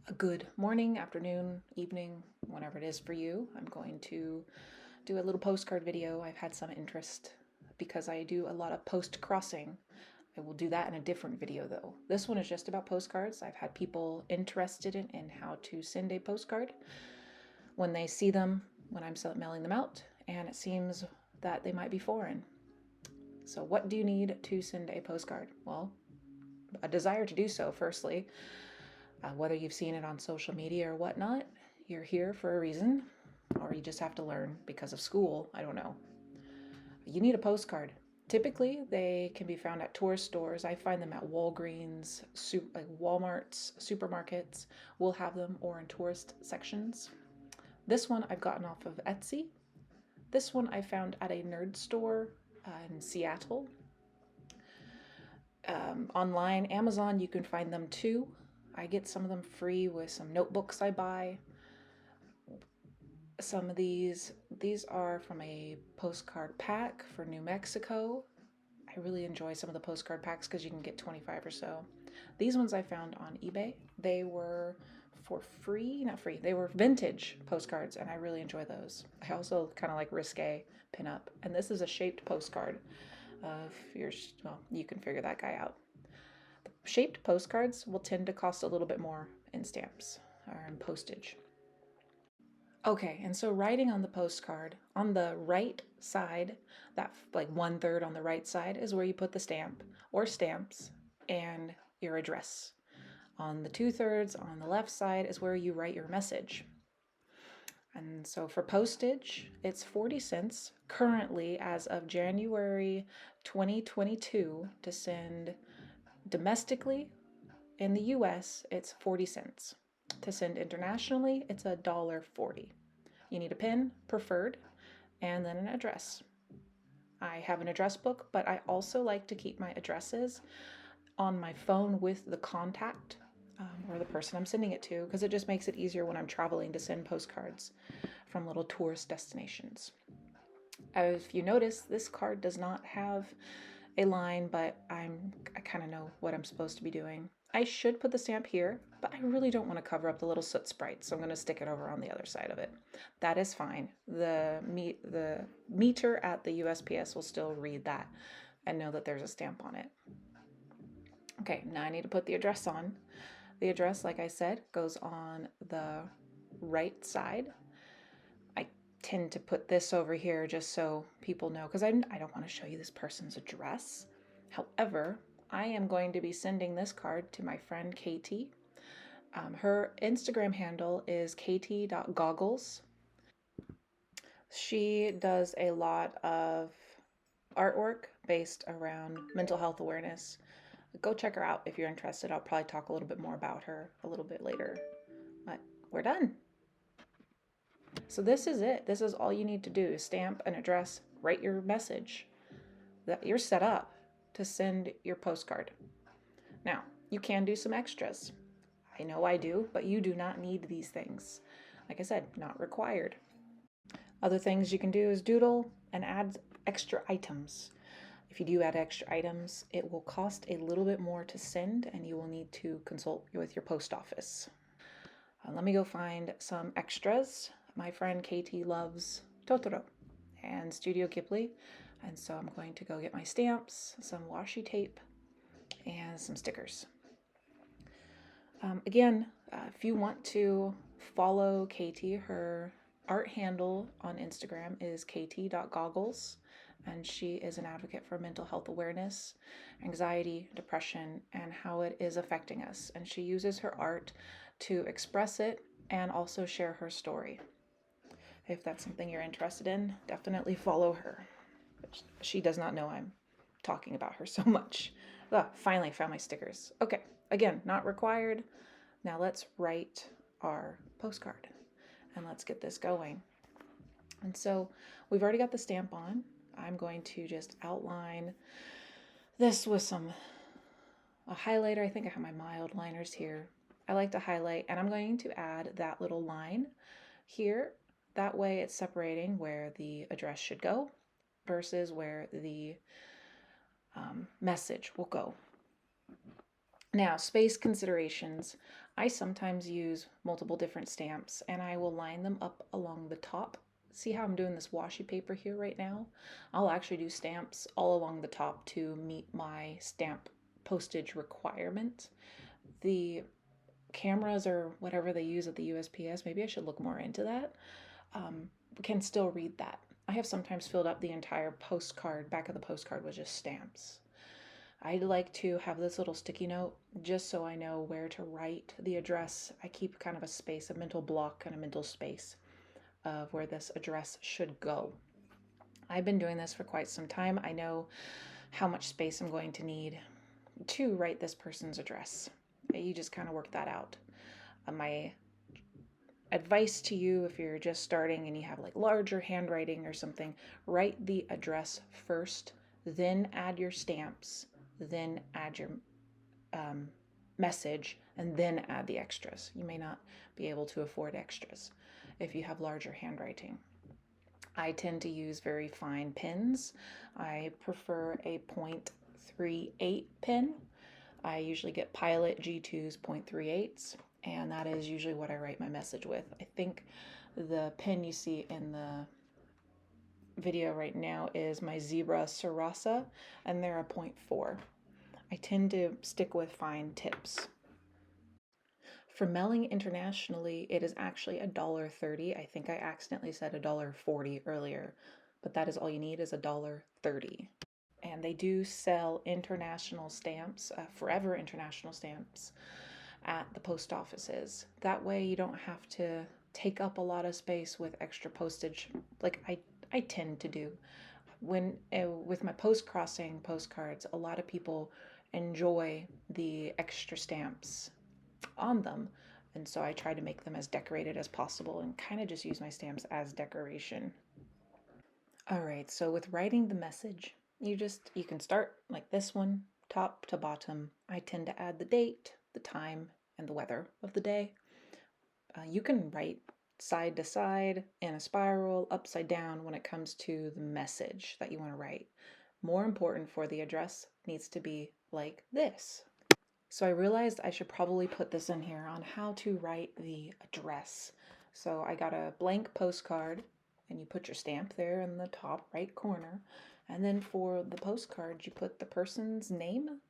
A good morning, afternoon, evening, whenever it is for you. I'm going to do a little postcard video. I've had some interest because I do a lot of post crossing. I will do that in a different video though. This one is just about postcards. I've had people interested in how to send a postcard when they see them when I'm mailing them out, and it seems that they might be foreign. So, what do you need to send a postcard? Well, a desire to do so, firstly. Whether you've seen it on social media or whatnot, you're here for a reason, or you just have to learn because of school. I don't know. You need a postcard. Typically, they can be found at tourist stores. I find them at Walgreens, like Walmart's, supermarkets will have them, or in tourist sections. This one I've gotten off of Etsy. This one I found at a nerd store in Seattle. Online, Amazon, you can find them too. I get some of them free with some notebooks I buy. Some of these are from a postcard pack for New Mexico. I really enjoy some of the postcard packs because you can get 25 or so. These ones I found on eBay. They were for free, not free, they were vintage postcards, and I really enjoy those. I also kind of like risque pinup, and this is a shaped postcard of yours. Well, you can figure that guy out. Shaped postcards will tend to cost a little bit more in stamps or in postage. Okay, and so writing on the postcard, on the right side, that like 1/3 on the right side is where you put the stamp or stamps and your address. On the 2/3 on the left side is where you write your message. And so for postage, it's 40 cents currently as of January 2022 to send domestically. In the US, it's 40 cents. To send internationally, it's $1.40. You need a PIN, preferred, and then an address. I have an address book, but I also like to keep my addresses on my phone with the contact or the person I'm sending it to, because it just makes it easier when I'm traveling to send postcards from little tourist destinations. If you notice, this card does not have a line, but I kind of know what I'm supposed to be doing. I should put the stamp here, but I really don't want to cover up the little soot sprite, so I'm going to stick it over on the other side of it. That is fine. The meter at the USPS will still read that and know that there's a stamp on it. Okay, now I need to put the address on. The address, like I said, goes on the right side. I tend to put this over here just so people know, because I don't want to show you this person's address. However, I am going to be sending this card to my friend Katie. Her Instagram handle is katie.goggles. She does a lot of artwork based around mental health awareness. Go check her out if you're interested. I'll probably talk a little bit more about her a little bit later. But we're done. So this is it. This is all you need to do. Stamp an address, write your message. That you're set up to send your postcard. Now, you can do some extras. I know I do, but you do not need these things. Like I said, not required. Other things you can do is doodle and add extra items. If you do add extra items, it will cost a little bit more to send, and you will need to consult with your post office. Let me go find some extras. My friend Katie loves Totoro and Studio Ghibli, and so I'm going to go get my stamps, some washi tape, and some stickers. Again, if you want to follow Katie, her art handle on Instagram is katie.goggles, and she is an advocate for mental health awareness, anxiety, depression, and how it is affecting us. And she uses her art to express it and also share her story. If that's something you're interested in, definitely follow her. She does not know I'm talking about her so much. Finally found my stickers. Okay, again, not required. Now let's write our postcard and let's get this going. And so we've already got the stamp on. I'm going to just outline this with a highlighter. I think I have my mild liners here. I like to highlight, and I'm going to add that little line here. That way it's separating where the address should go versus where the message will go. Now, space considerations. I sometimes use multiple different stamps and I will line them up along the top. See how I'm doing this washi paper here right now? I'll actually do stamps all along the top to meet my stamp postage requirement. The cameras or whatever they use at the USPS, maybe I should look more into that, can still read that. I have sometimes filled up the entire postcard, back of the postcard with just stamps. I like to have this little sticky note just so I know where to write the address. I keep kind of a space, a mental block and a mental space of where this address should go. I've been doing this for quite some time. I know how much space I'm going to need to write this person's address. You just kind of work that out. My advice to you, if you're just starting and you have like larger handwriting or something, write the address first, then add your stamps, then add your message, and then add the extras. You may not be able to afford extras if you have larger handwriting. I tend to use very fine pens. I prefer a 0.38 pen. I usually get Pilot G2's 0.38s, and that is usually what I write my message with. I think the pen you see in the video right now is my Zebra Sarasa, and they're a 0.4. I tend to stick with fine tips. For mailing internationally, it is actually $1.30. I think I accidentally said $1.40 earlier, but that is all you need is $1.30. And they do sell international stamps, forever international stamps, at the post offices. That way you don't have to take up a lot of space with extra postage like I tend to do. When with my post crossing postcards, a lot of people enjoy the extra stamps on them. And so I try to make them as decorated as possible and kind of just use my stamps as decoration. All right, so with writing the message, you can start like this one, top to bottom. I tend to add the date, the time, and the weather of the day. You can write side to side, in a spiral, upside down when it comes to the message that you want to write. More important for the address needs to be like this. So I realized I should probably put this in here on how to write the address. So I got a blank postcard and you put your stamp there in the top right corner. And then for the postcard, you put the person's name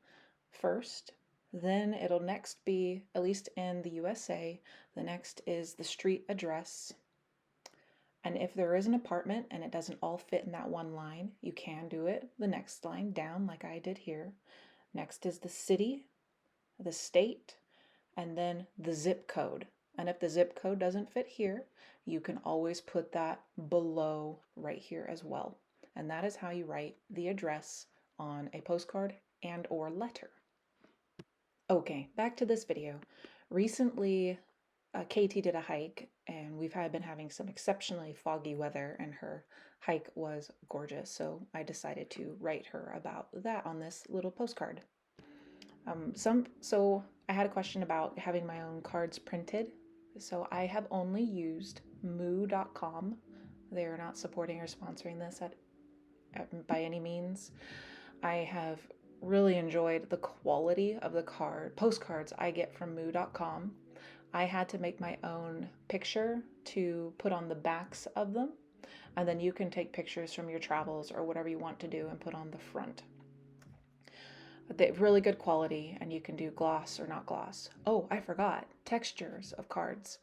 first. Then it'll next be, at least in the USA, the next is the street address. And if there is an apartment and it doesn't all fit in that one line, you can do it the next line down like I did here. Next is the city, the state, and then the zip code. And if the zip code doesn't fit here, you can always put that below right here as well. And that is how you write the address on a postcard and or letter. Okay, back to this video. Recently, Katie did a hike and we've been having some exceptionally foggy weather and her hike was gorgeous. So I decided to write her about that on this little postcard. So I had a question about having my own cards printed. So I have only used moo.com. They are not supporting or sponsoring this by any means. I have really enjoyed the quality of the postcards I get from moo.com. I had to make my own picture to put on the backs of them, and then you can take pictures from your travels or whatever you want to do and put on the front. They're really good quality, and you can do gloss or not gloss. Oh, I forgot, textures of cards.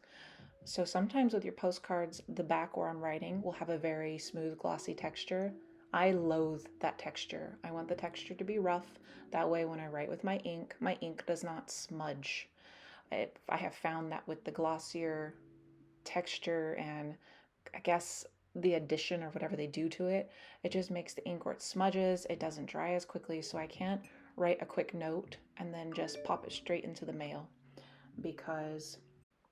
So sometimes with your postcards, the back where I'm writing will have a very smooth, glossy texture. I loathe that texture. I want the texture to be rough. That way when I write with my ink does not smudge. I have found that with the glossier texture and I guess the addition or whatever they do to it, it just makes the ink where it smudges. It doesn't dry as quickly, so I can't write a quick note and then just pop it straight into the mail because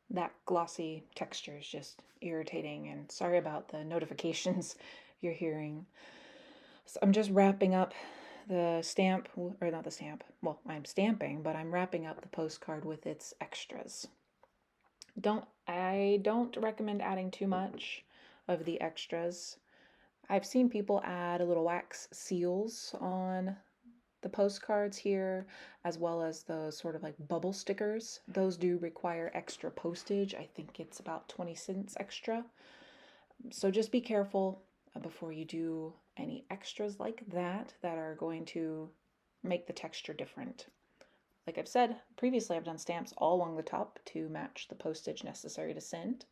that glossy texture is just irritating. And sorry about the notifications you're hearing. So I'm just wrapping up the stamp, or not the stamp, well, I'm stamping, but I'm wrapping up the postcard with its extras. I don't recommend adding too much of the extras. I've seen people add little wax seals on The postcards here, as well as those sort of like bubble stickers, those do require extra postage. I think it's about 20 cents extra. So just be careful before you do any extras like that are going to make the texture different. Like I've said previously, I've done stamps all along the top to match the postage necessary to send.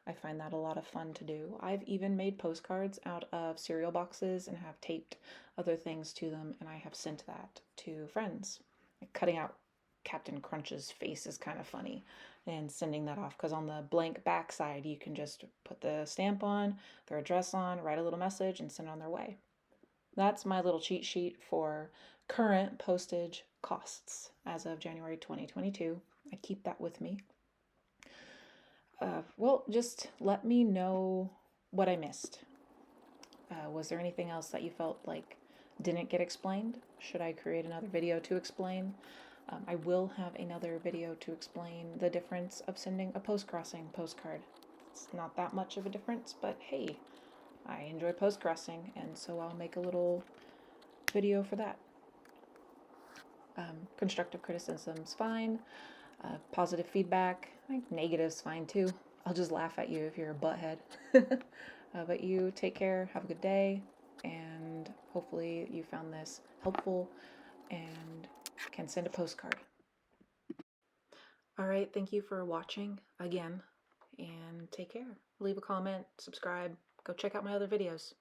I find that a lot of fun to do. I've even made postcards out of cereal boxes and have taped other things to them, and I have sent that to friends. Like cutting out Captain Crunch's face is kind of funny, and sending that off because on the blank backside you can just put the stamp on, their address on, write a little message, and send on their way. That's my little cheat sheet for current postage costs as of January 2022. I keep that with me. Well, just let me know what I missed. Was there anything else that you felt like didn't get explained? Should I create another video to explain? I will have another video to explain the difference of sending a post-crossing postcard. It's not that much of a difference, but hey, I enjoy post-crossing, and so I'll make a little video for that. Constructive criticism's fine. Positive feedback, negative's fine too. I'll just laugh at you if you're a butthead. But you take care, have a good day, and hopefully you found this helpful and can send a postcard. All right, thank you for watching again, and take care. Leave a comment, subscribe, go check out my other videos.